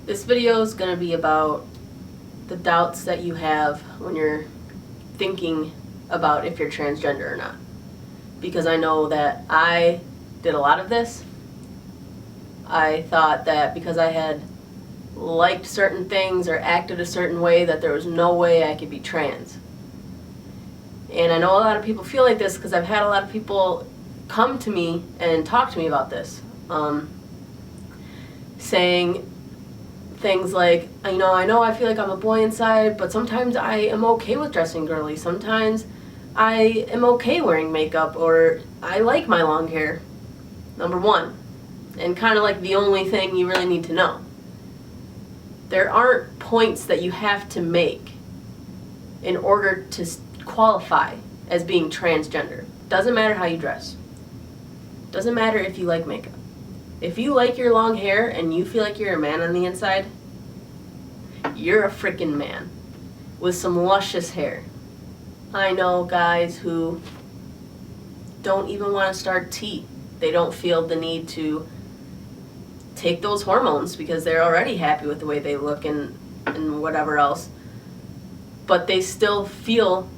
This video is going to be about the doubts that you have when you're thinking about if you're transgender or not. Because I know that I did a lot of this. I thought that because I had liked certain things or acted a certain way that there was no way I could be trans. And I know a lot of people feel like this because I've had a lot of people come to me and talk to me about this. Saying things like, I know I feel like I'm a boy inside, but sometimes I am okay with dressing girly. Sometimes I am okay wearing makeup, or I like my long hair. Number one, and kind of like the only thing you really need to know. There aren't points that you have to make in order to qualify as being transgender. Doesn't matter how you dress. Doesn't matter if you like makeup. If you like your long hair and you feel like you're a man on the inside, you're a freaking man with some luscious hair. I know guys who don't even want to start tea. They don't feel the need to take those hormones because they're already happy with the way they look and whatever else. But they still feel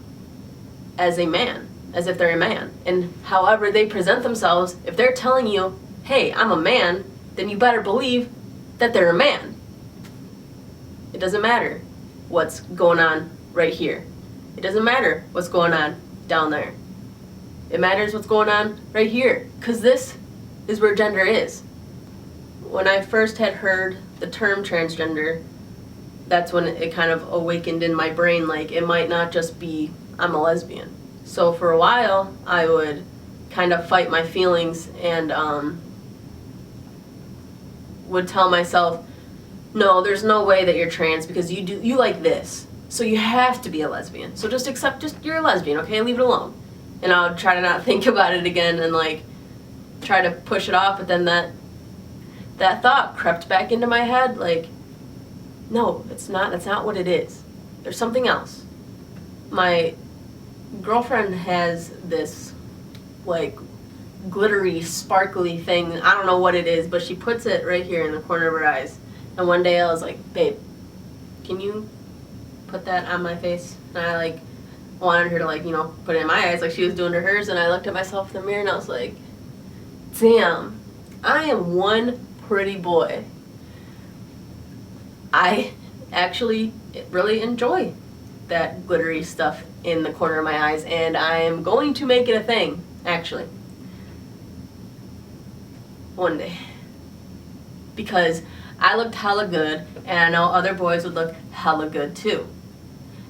as a man, as if they're a man. And however they present themselves, if they're telling you, hey, I'm a man, then you better believe that they're a man. It doesn't matter what's going on right here. It doesn't matter what's going on down there. It matters what's going on right here, because this is where gender is. When I first had heard the term transgender, that's when it kind of awakened in my brain, like it might not just be I'm a lesbian. So for a while, I would kind of fight my feelings and would tell myself, no, there's no way that you're trans because you like this. So you have to be a lesbian. So just you're a lesbian, okay? Leave it alone. And I would try to not think about it again and like try to push it off, but then that thought crept back into my head like, no, that's not what it is. There's something else. My girlfriend has this like glittery, sparkly thing. I don't know what it is, but she puts it right here in the corner of her eyes. And one day I was like, babe, can you put that on my face? And I like wanted her to like, put it in my eyes like she was doing to hers. And I looked at myself in the mirror and I was like, damn, I am one pretty boy. I actually really enjoy that glittery stuff in the corner of my eyes, and I am going to make it a thing, actually. One day. Because I looked hella good, and I know other boys would look hella good too.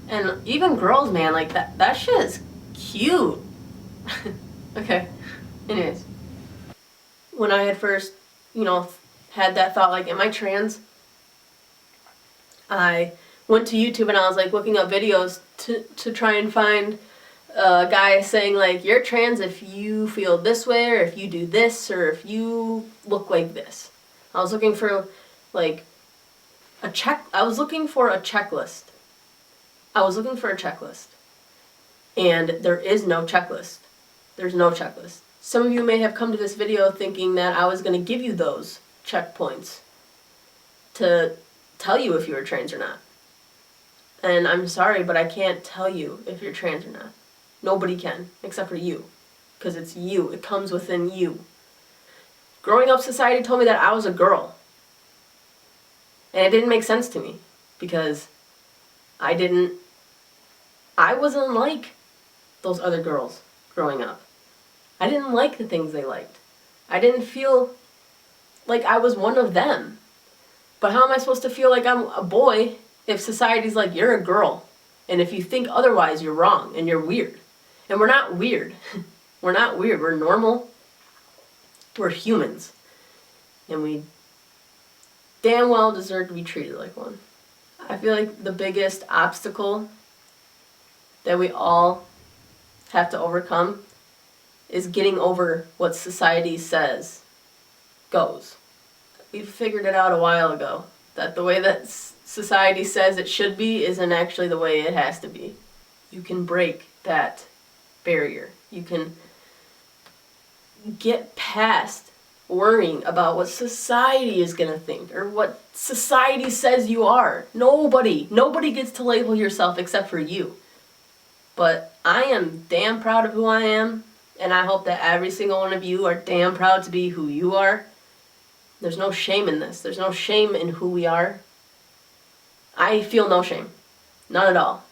And even girls, man, like that shit is cute. Okay. Anyways. When I had first, had that thought, like, am I trans? I went to YouTube and I was like looking up videos to try and find a guy saying like, you're trans if you feel this way, or if you do this, or if you look like this. I was looking for like I was looking for a checklist. And there is no checklist. There's no checklist. Some of you may have come to this video thinking that I was going to give you those checkpoints to tell you if you were trans or not. And I'm sorry, but I can't tell you if you're trans or not. Nobody can, except for you. Because it's you. It comes within you. Growing up, society told me that I was a girl. And it didn't make sense to me. Because I wasn't like those other girls growing up. I didn't like the things they liked. I didn't feel like I was one of them. But how am I supposed to feel like I'm a boy if society's like, you're a girl? And if you think otherwise, you're wrong and you're weird. And we're not weird. We're not weird. We're normal. We're humans. And we damn well deserve to be treated like one. I feel like the biggest obstacle that we all have to overcome is getting over what society says goes. We figured it out a while ago, that the way that society says it should be isn't actually the way it has to be. You can break that barrier. You can get past worrying about what society is going to think or what society says you are. Nobody gets to label yourself except for you. But I am damn proud of who I am, and I hope that every single one of you are damn proud to be who you are. There's no shame in this. There's no shame in who we are. I feel no shame. None at all.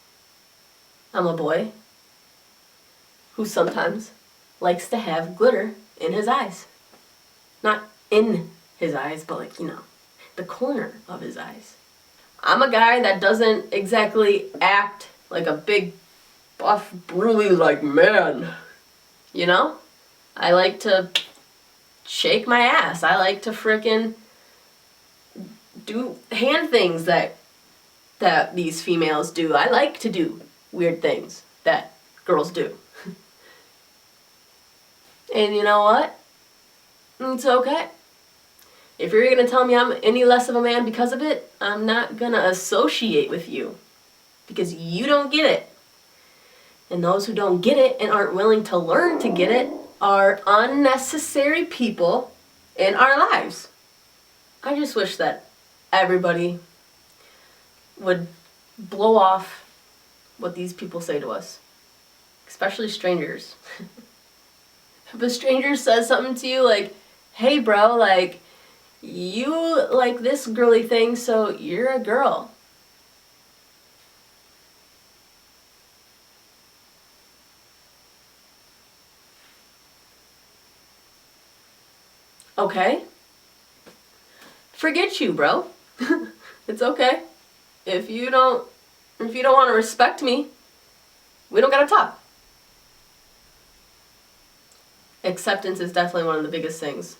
I'm a boy who sometimes likes to have glitter in his eyes. Not in his eyes, but like, the corner of his eyes. I'm a guy that doesn't exactly act like a big, buff, burly, like, man. I like to shake my ass. I like to frickin' do hand things that these females do. I like to do weird things that girls do. And you know what? It's okay. If you're gonna tell me I'm any less of a man because of it, I'm not gonna associate with you. Because you don't get it. And those who don't get it and aren't willing to learn to get it are unnecessary people in our lives. I just wish that everybody would blow off what these people say to us. Especially strangers. If a stranger says something to you like, hey bro, like, you like this girly thing, so you're a girl. Okay? Forget you, bro. It's okay. If you don't want to respect me, we don't gotta talk. Acceptance is definitely one of the biggest things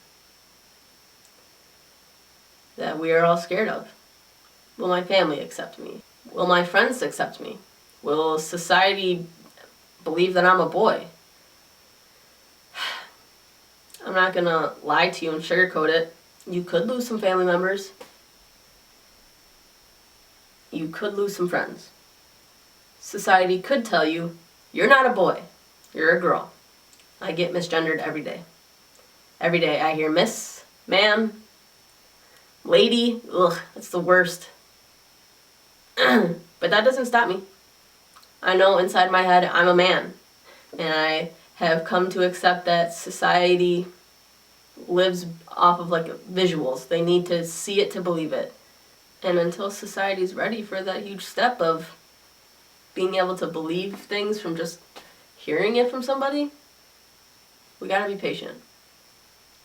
that we are all scared of. Will my family accept me? Will my friends accept me? Will society believe that I'm a boy? I'm not gonna lie to you and sugarcoat it. You could lose some family members. You could lose some friends. Society could tell you, you're not a boy, you're a girl. I get misgendered every day. Every day I hear miss, ma'am, lady, ugh, that's the worst. But that doesn't stop me. I know inside my head I'm a man. And I have come to accept that society lives off of like visuals. They need to see it to believe it. And until society's ready for that huge step of being able to believe things from just hearing it from somebody, we gotta be patient.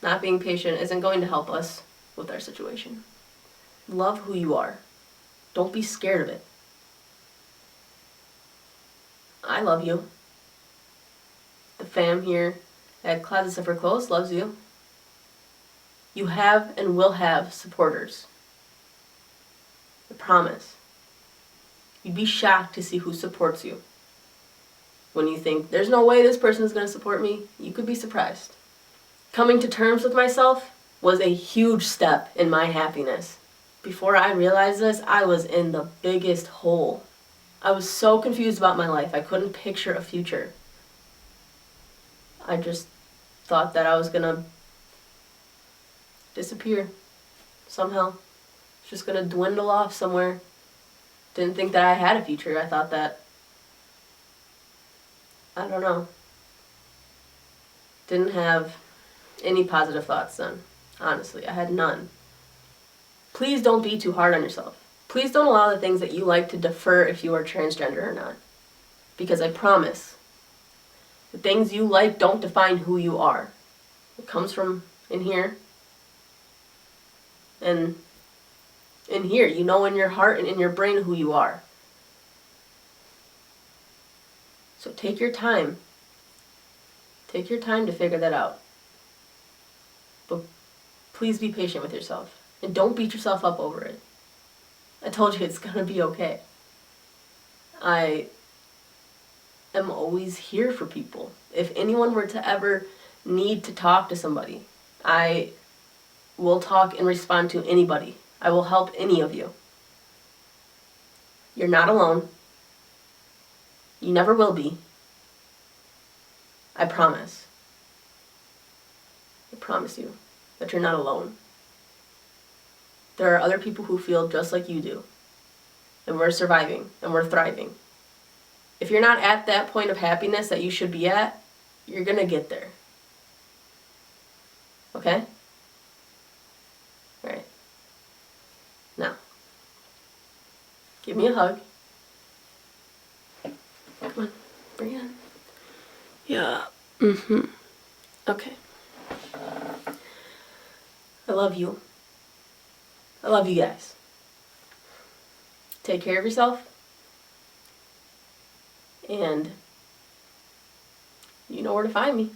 Not being patient isn't going to help us with our situation. Love who you are. Don't be scared of it. I love you. The fam here at Closet for Clothes loves you. You have and will have supporters. I promise. You'd be shocked to see who supports you. When you think, there's no way this person is going to support me, you could be surprised. Coming to terms with myself was a huge step in my happiness. Before I realized this, I was in the biggest hole. I was so confused about my life. I couldn't picture a future. I just thought that I was going to disappear somehow. It's just going to dwindle off somewhere. Didn't think that I had a future. I thought that, I don't know. Didn't have any positive thoughts then. Honestly, I had none. Please don't be too hard on yourself. Please don't allow the things that you like to defer if you are transgender or not. Because I promise, the things you like don't define who you are. It comes from in here. And in here, you know in your heart and in your brain who you are. So take your time. Take your time to figure that out. But please be patient with yourself. And don't beat yourself up over it. I told you it's gonna be okay. I am always here for people. If anyone were to ever need to talk to somebody, I will talk and respond to anybody. I will help any of you. You're not alone. You never will be. I promise. I promise you that you're not alone. There are other people who feel just like you do. And we're surviving and we're thriving. If you're not at that point of happiness that you should be at, you're gonna get there. Okay? Alright. Now, give me a hug. Come on, bring it in. Yeah. Okay. I love you. I love you guys. Take care of yourself. And you know where to find me.